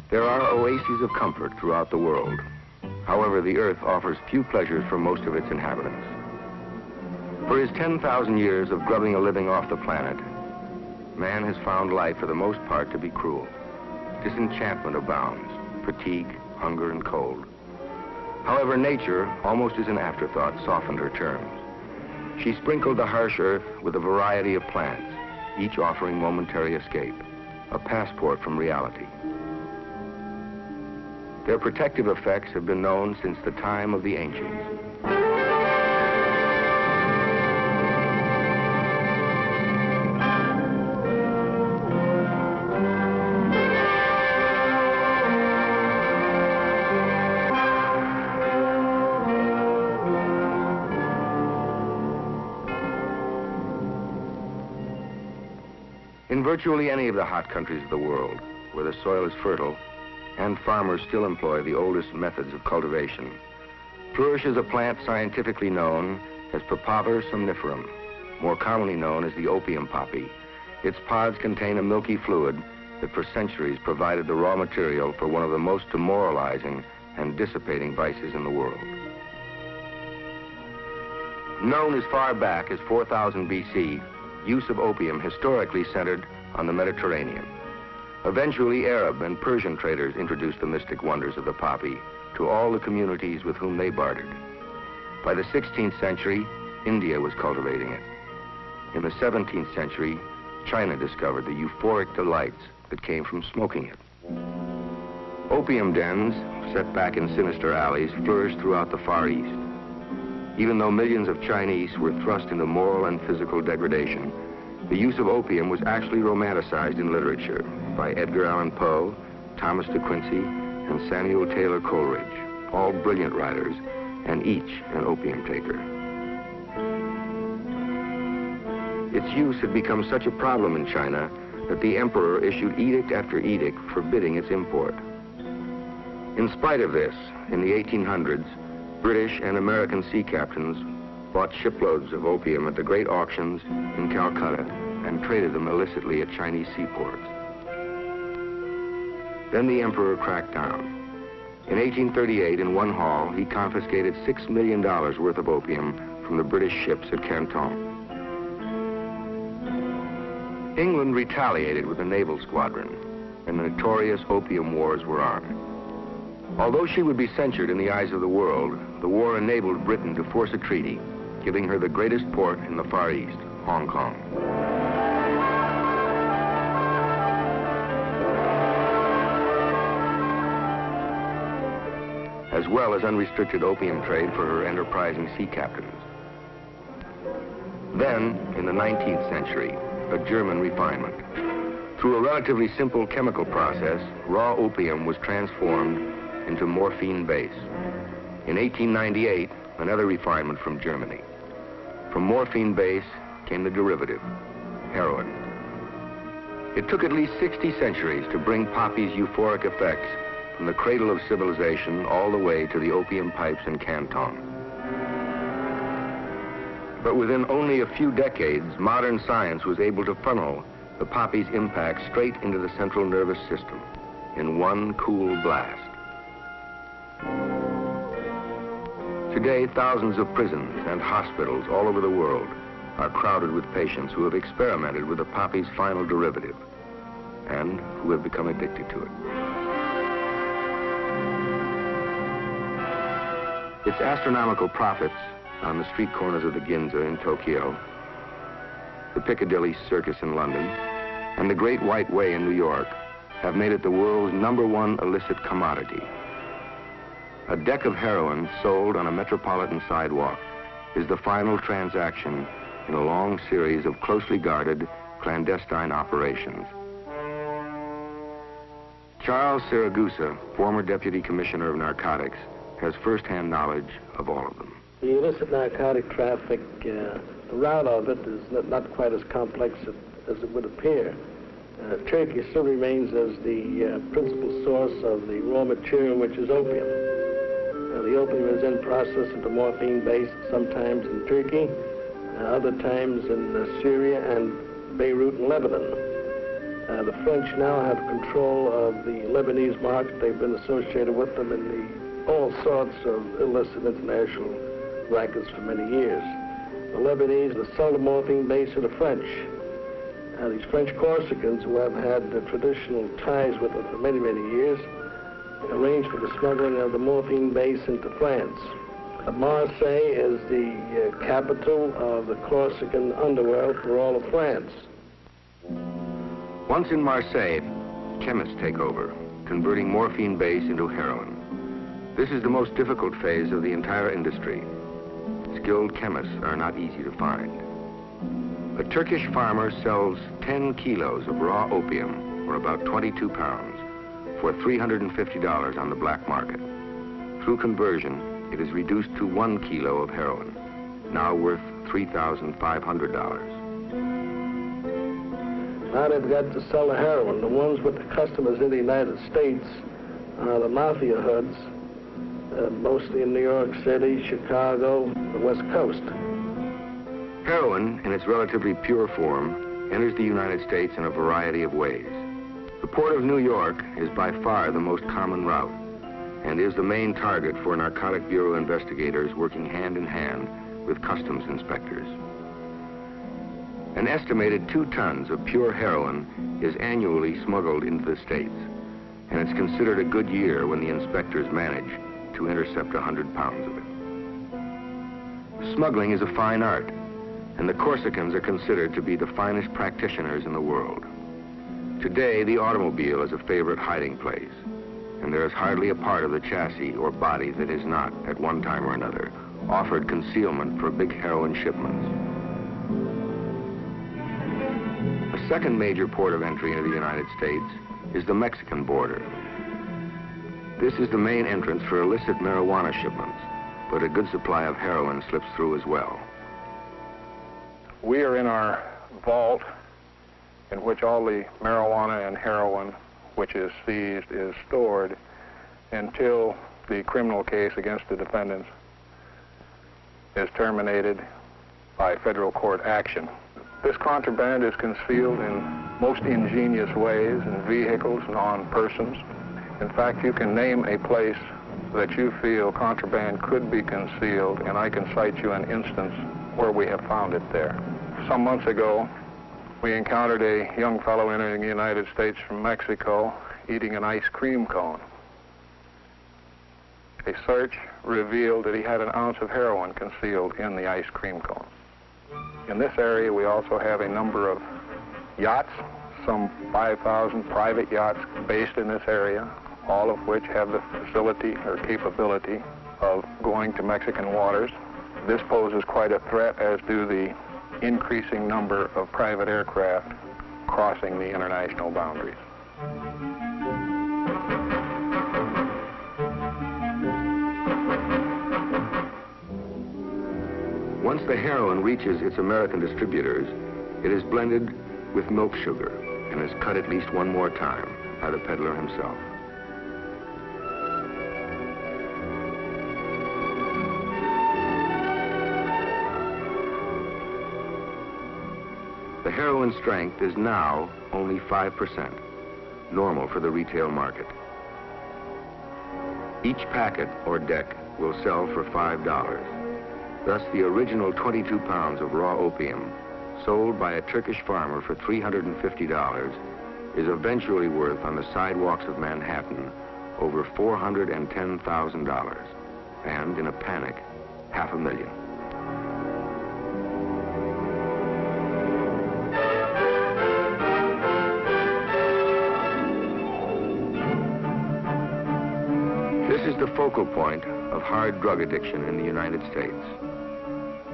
There are oases of comfort throughout the world. However, the Earth offers few pleasures for most of its inhabitants. For his 10,000 years of grubbing a living off the planet, man has found life for the most part to be cruel. Disenchantment abounds, fatigue, hunger, and cold. However, nature, almost as an afterthought, softened her terms. She sprinkled the harsh earth with a variety of plants, each offering momentary escape, a passport from reality. Their protective effects have been known since the time of the ancients. In virtually any of the hot countries of the world, where the soil is fertile, and farmers still employ the oldest methods of cultivation, flourishes a plant scientifically known as Papaver somniferum, more commonly known as the opium poppy. Its pods contain a milky fluid that for centuries provided the raw material for one of the most demoralizing and dissipating vices in the world. Known as far back as 4000 BC, use of opium historically centered on the Mediterranean. Eventually, Arab and Persian traders introduced the mystic wonders of the poppy to all the communities with whom they bartered. By the 16th century, India was cultivating it. In the 17th century, China discovered the euphoric delights that came from smoking it. Opium dens, set back in sinister alleys, flourished throughout the Far East. Even though millions of Chinese were thrust into moral and physical degradation, the use of opium was actually romanticized in literature by Edgar Allan Poe, Thomas de Quincey, and Samuel Taylor Coleridge, all brilliant writers, and each an opium taker. Its use had become such a problem in China that the emperor issued edict after edict forbidding its import. In spite of this, in the 1800s, British and American sea captains bought shiploads of opium at the great auctions in Calcutta and traded them illicitly at Chinese seaports. Then the emperor cracked down. In 1838, in one haul, he confiscated $6 million worth of opium from the British ships at Canton. England retaliated with a naval squadron, and the notorious opium wars were on. Although she would be censured in the eyes of the world, the war enabled Britain to force a treaty, giving her the greatest port in the Far East, Hong Kong. As well as unrestricted opium trade for her enterprising sea captains. Then, in the 19th century, a German refinement. Through a relatively simple chemical process, raw opium was transformed into morphine base. In 1898, another refinement from Germany. From morphine base came the derivative, heroin. It took at least 60 centuries to bring poppy's euphoric effects from the cradle of civilization all the way to the opium pipes in Canton. But within only a few decades, modern science was able to funnel the poppy's impact straight into the central nervous system in one cool blast. Today, thousands of prisons and hospitals all over the world are crowded with patients who have experimented with the poppy's final derivative and who have become addicted to it. Its astronomical profits on the street corners of the Ginza in Tokyo, the Piccadilly Circus in London, and the Great White Way in New York have made it the world's #1 illicit commodity. A deck of heroin sold on a metropolitan sidewalk is the final transaction in a long series of closely guarded, clandestine operations. Charles Siragusa, former Deputy Commissioner of Narcotics, has first-hand knowledge of all of them. The illicit narcotic traffic, the route of it is not quite as complex as it would appear. Turkey still remains as the principal source of the raw material, which is opium. The opium is then processed into morphine base, sometimes in Turkey, other times in Syria and Beirut and Lebanon. The French now have control of the Lebanese market. They've been associated with them in all sorts of illicit international rackets for many years. The Lebanese sell the morphine base to the French. These French Corsicans, who have had traditional ties with them for many, many years, arranged for the smuggling of the morphine base into France. Marseille is the capital of the Corsican underworld for all of France. Once in Marseille, chemists take over, converting morphine base into heroin. This is the most difficult phase of the entire industry. Skilled chemists are not easy to find. A Turkish farmer sells 10 kilos of raw opium, or about 22 pounds, for $350 on the black market. Through conversion, it is reduced to 1 kilo of heroin, now worth $3,500. Now they've got to sell the heroin. The ones with the customers in the United States are the mafia hoods, mostly in New York City, Chicago, the West Coast. Heroin, in its relatively pure form, enters the United States in a variety of ways. The port of New York is by far the most common route and is the main target for Narcotic Bureau investigators working hand in hand with customs inspectors. An estimated 2 tons of pure heroin is annually smuggled into the States, and it's considered a good year when the inspectors manage to intercept 100 pounds of it. Smuggling is a fine art, and the Corsicans are considered to be the finest practitioners in the world. Today, the automobile is a favorite hiding place, and there is hardly a part of the chassis or body that is not, at one time or another, offered concealment for big heroin shipments. A second major port of entry into the United States is the Mexican border. This is the main entrance for illicit marijuana shipments, but a good supply of heroin slips through as well. We are in our vault in which all the marijuana and heroin which is seized is stored until the criminal case against the defendants is terminated by federal court action. This contraband is concealed in most ingenious ways, in vehicles and on persons. In fact, you can name a place that you feel contraband could be concealed, and I can cite you an instance where we have found it there. Some months ago, we encountered a young fellow entering the United States from Mexico eating an ice cream cone. A search revealed that he had an ounce of heroin concealed in the ice cream cone. In this area, we also have a number of yachts, some 5,000 private yachts based in this area, all of which have the facility or capability of going to Mexican waters. This poses quite a threat, as do the increasing number of private aircraft crossing the international boundaries. Once the heroin reaches its American distributors, it is blended with milk sugar and is cut at least one more time by the peddler himself. The heroin strength is now only 5%, normal for the retail market. Each packet or deck will sell for $5. Thus, the original 22 pounds of raw opium, sold by a Turkish farmer for $350, is eventually worth on the sidewalks of Manhattan over $410,000, and in a panic, $500,000. This is the focal point of hard drug addiction in the United States.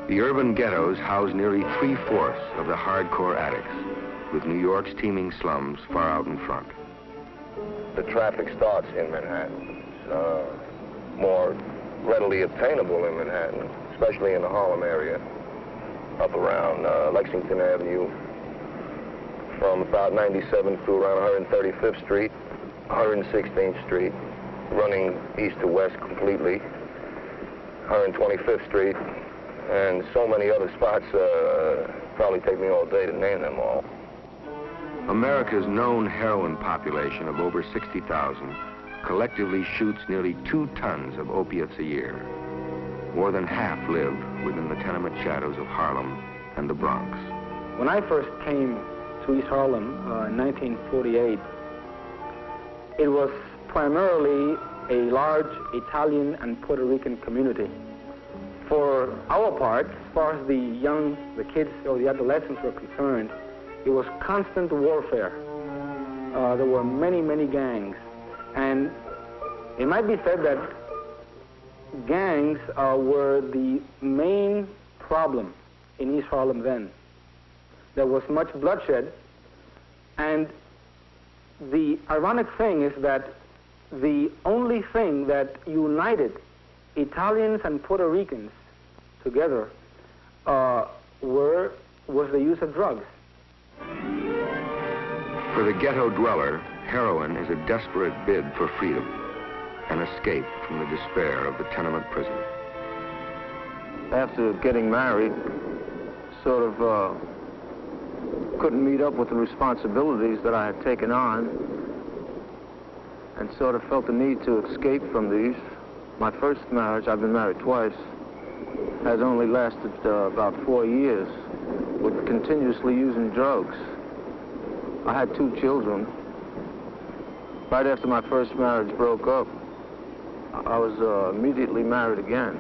The urban ghettos house nearly 3/4 of the hardcore addicts, with New York's teeming slums far out in front. The traffic starts in Manhattan. It's more readily obtainable in Manhattan, especially in the Harlem area, up around Lexington Avenue, from about 97th through around 135th Street, 116th Street, running east to west completely, 125th Street, and so many other spots. Probably take me all day to name them all. America's known heroin population of over 60,000 collectively shoots nearly 2 tons of opiates a year. More than half live within the tenement shadows of Harlem and the Bronx. When I first came to East Harlem in 1948, it was primarily a large Italian and Puerto Rican community. For our part, as far as the kids or the adolescents were concerned, it was constant warfare. There were many, many gangs. And it might be said that gangs were the main problem in East Harlem then. There was much bloodshed, and the ironic thing is that the only thing that united Italians and Puerto Ricans together was the use of drugs. For the ghetto dweller, heroin is a desperate bid for freedom, an escape from the despair of the tenement prison. After getting married, sort of couldn't meet up with the responsibilities that I had taken on, and sort of felt the need to escape from these. My first marriage, I've been married twice, has only lasted about 4 years, with continuously using drugs. I had 2 children. Right after my first marriage broke up, I was immediately married again.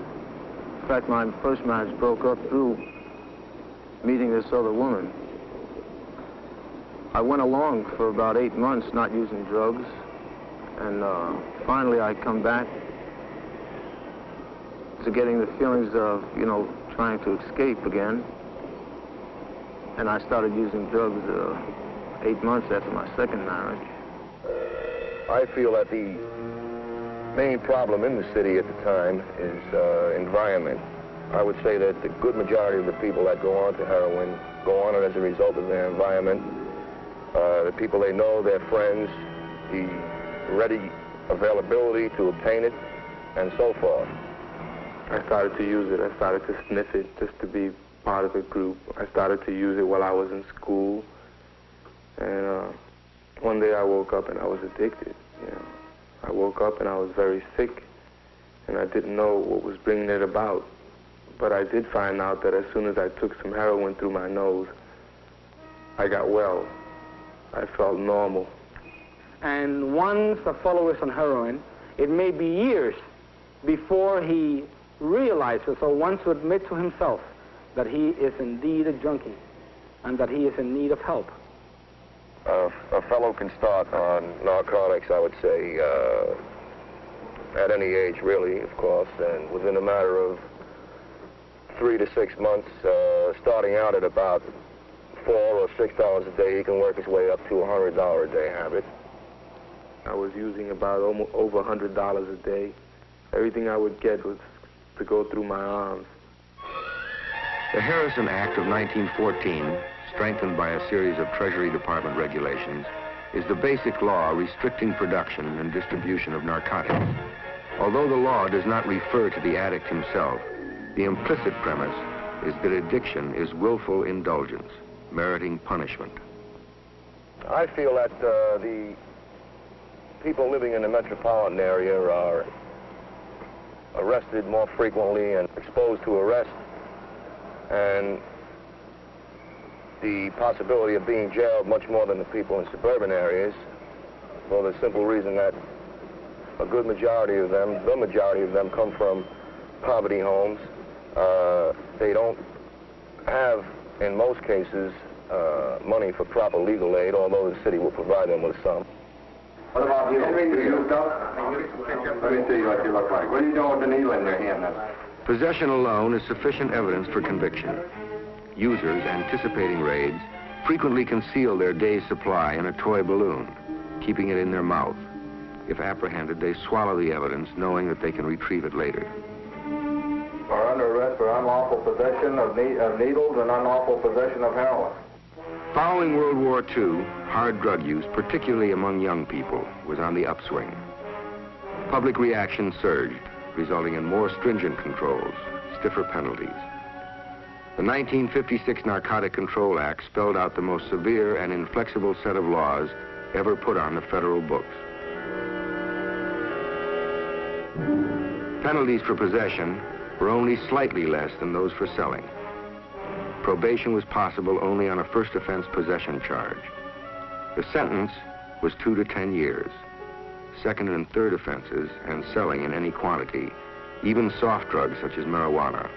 In fact, my first marriage broke up through meeting this other woman. I went along for about 8 months not using drugs, and finally I come back to getting the feelings of, you know, trying to escape again. And I started using drugs 8 months after my second marriage. I feel that the main problem in the city at the time is environment. I would say that the good majority of the people that go on to heroin go on it as a result of their environment. The people they know, their friends, the ready availability to obtain it, and so forth. I started to use it. I started to sniff it just to be part of a group. I started to use it while I was in school. And one day I woke up and I was addicted. You know, I woke up and I was very sick, and I didn't know what was bringing it about. But I did find out that as soon as I took some heroin through my nose, I got well. I felt normal. And once a fellow is on heroin, it may be years before he realizes or wants to admit to himself that he is indeed a junkie and that he is in need of help. A fellow can start on narcotics, I would say, at any age, really, of course, and within a matter of 3 to 6 months, starting out at about $4 or $6 a day, he can work his way up to a $100 a day habit. I was using about over $100 a day. Everything I would get was to go through my arms. The Harrison Act of 1914, strengthened by a series of Treasury Department regulations, is the basic law restricting production and distribution of narcotics. Although the law does not refer to the addict himself, the implicit premise is that addiction is willful indulgence, meriting punishment. I feel that the people living in the metropolitan area are arrested more frequently and exposed to arrest, and the possibility of being jailed much more than the people in suburban areas, for the simple reason that a good majority of them, the majority of them, come from poverty homes. They don't have, in most cases, money for proper legal aid, although the city will provide them with some. What about you? Let me see what you look like. What are you doing with the needle in your hand now? Possession alone is sufficient evidence for conviction. Users, anticipating raids, frequently conceal their day's supply in a toy balloon, keeping it in their mouth. If apprehended, they swallow the evidence, knowing that they can retrieve it later. Are under arrest for unlawful possession of needles and unlawful possession of heroin. Following World War II, hard drug use, particularly among young people, was on the upswing. Public reaction surged. resulting in more stringent controls, stiffer penalties. The 1956 Narcotic Control Act spelled out the most severe and inflexible set of laws ever put on the federal books. Penalties for possession were only slightly less than those for selling. Probation was possible only on a first offense possession charge. The sentence was 2 to 10 years. Second and third offenses and selling in any quantity, even soft drugs such as marijuana,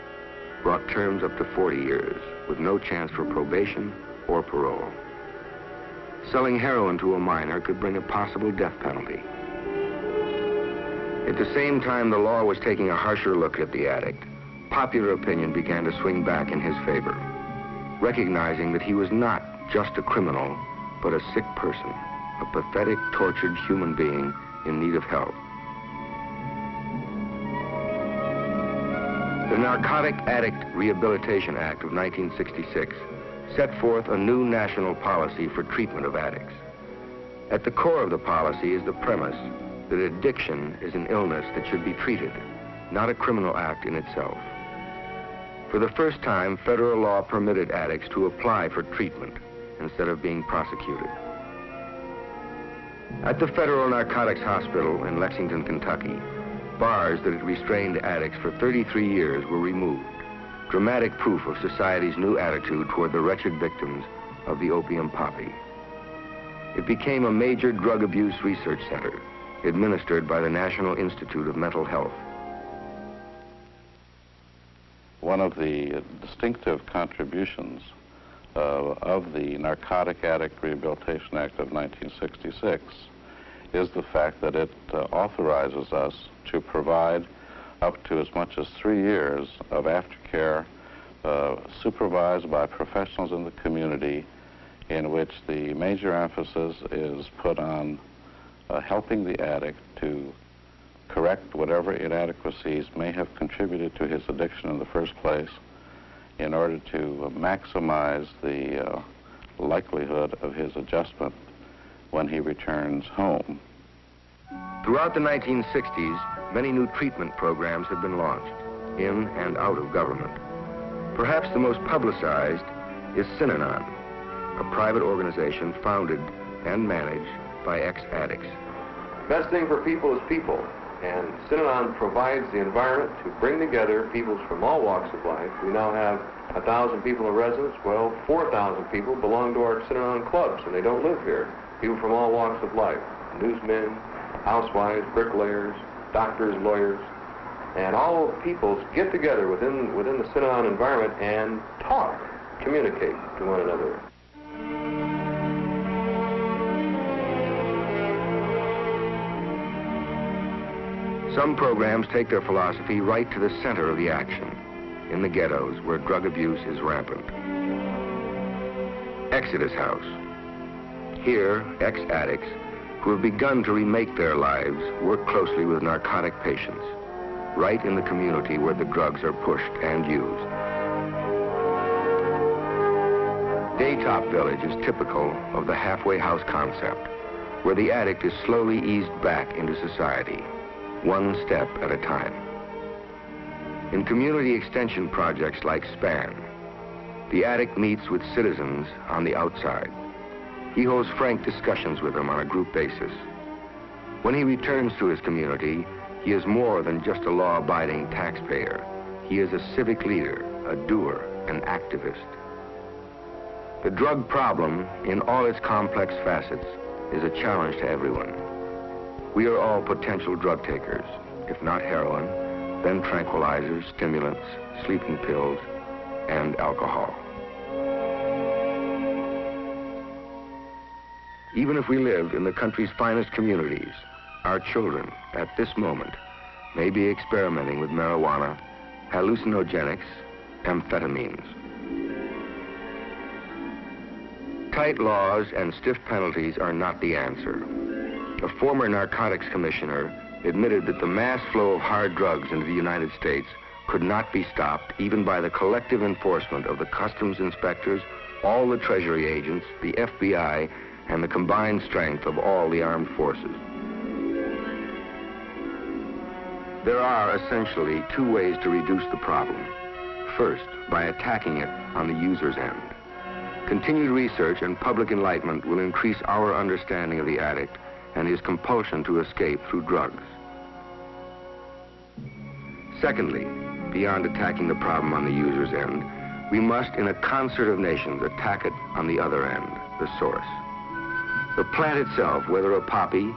brought terms up to 40 years with no chance for probation or parole. Selling heroin to a minor could bring a possible death penalty. At the same time the law was taking a harsher look at the addict, popular opinion began to swing back in his favor, recognizing that he was not just a criminal, but a sick person, a pathetic, tortured human being in need of help. The Narcotic Addict Rehabilitation Act of 1966 set forth a new national policy for treatment of addicts. At the core of the policy is the premise that addiction is an illness that should be treated, not a criminal act in itself. For the first time, federal law permitted addicts to apply for treatment instead of being prosecuted. At the Federal Narcotics Hospital in Lexington, Kentucky, bars that had restrained addicts for 33 years were removed, dramatic proof of society's new attitude toward the wretched victims of the opium poppy. It became a major drug abuse research center, administered by the National Institute of Mental Health. One of the distinctive contributions of the Narcotic Addict Rehabilitation Act of 1966 is the fact that it authorizes us to provide up to as much as 3 years of aftercare supervised by professionals in the community, in which the major emphasis is put on helping the addict to correct whatever inadequacies may have contributed to his addiction in the first place, in order to maximize the likelihood of his adjustment when he returns home. Throughout the 1960s, many new treatment programs have been launched, in and out of government. Perhaps the most publicized is Synanon, a private organization founded and managed by ex-addicts. Best thing for people is people, and Synanon provides the environment to bring together people from all walks of life. We now have 1,000 people in residence. Well, 4,000 people belong to our Synanon clubs, and they don't live here. People from all walks of life, newsmen, housewives, bricklayers, doctors, lawyers, and all people get together within the Synanon environment and talk, communicate to one another. Some programs take their philosophy right to the center of the action, in the ghettos where drug abuse is rampant. Exodus House. Here, ex-addicts who have begun to remake their lives work closely with narcotic patients, right in the community where the drugs are pushed and used. Daytop Village is typical of the halfway house concept, where the addict is slowly eased back into society, one step at a time. In community extension projects like SPAN, the addict meets with citizens on the outside. He holds frank discussions with them on a group basis. When he returns to his community, he is more than just a law-abiding taxpayer. He is a civic leader, a doer, an activist. The drug problem, in all its complex facets, is a challenge to everyone. We are all potential drug takers, if not heroin, then tranquilizers, stimulants, sleeping pills, and alcohol. Even if we live in the country's finest communities, our children, at this moment, may be experimenting with marijuana, hallucinogenics, amphetamines. Tight laws and stiff penalties are not the answer. A former narcotics commissioner admitted that the mass flow of hard drugs into the United States could not be stopped even by the collective enforcement of the customs inspectors, all the Treasury agents, the FBI, and the combined strength of all the armed forces. There are essentially two ways to reduce the problem. First, by attacking it on the user's end. Continued research and public enlightenment will increase our understanding of the addict and his compulsion to escape through drugs. Secondly, beyond attacking the problem on the user's end, we must, in a concert of nations, attack it on the other end, the source. The plant itself, whether a poppy,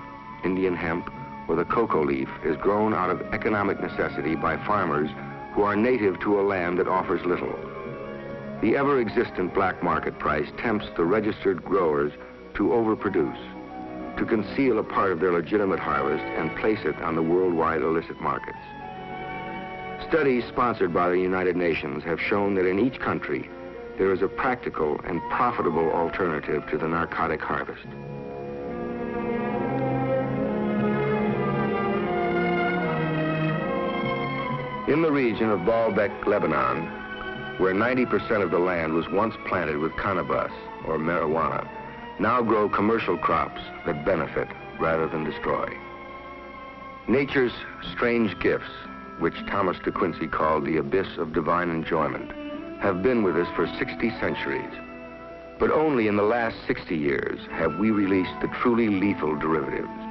Indian hemp, or the cocoa leaf, is grown out of economic necessity by farmers who are native to a land that offers little. The ever-existent black market price tempts the registered growers to overproduce, to conceal a part of their legitimate harvest and place it on the worldwide illicit markets. Studies sponsored by the United Nations have shown that in each country there is a practical and profitable alternative to the narcotic harvest. In the region of Baalbek, Lebanon, where 90% of the land was once planted with cannabis, or marijuana, now grow commercial crops that benefit rather than destroy. Nature's strange gifts, which Thomas de Quincey called the abyss of divine enjoyment, have been with us for 60 centuries. But only in the last 60 years have we released the truly lethal derivatives.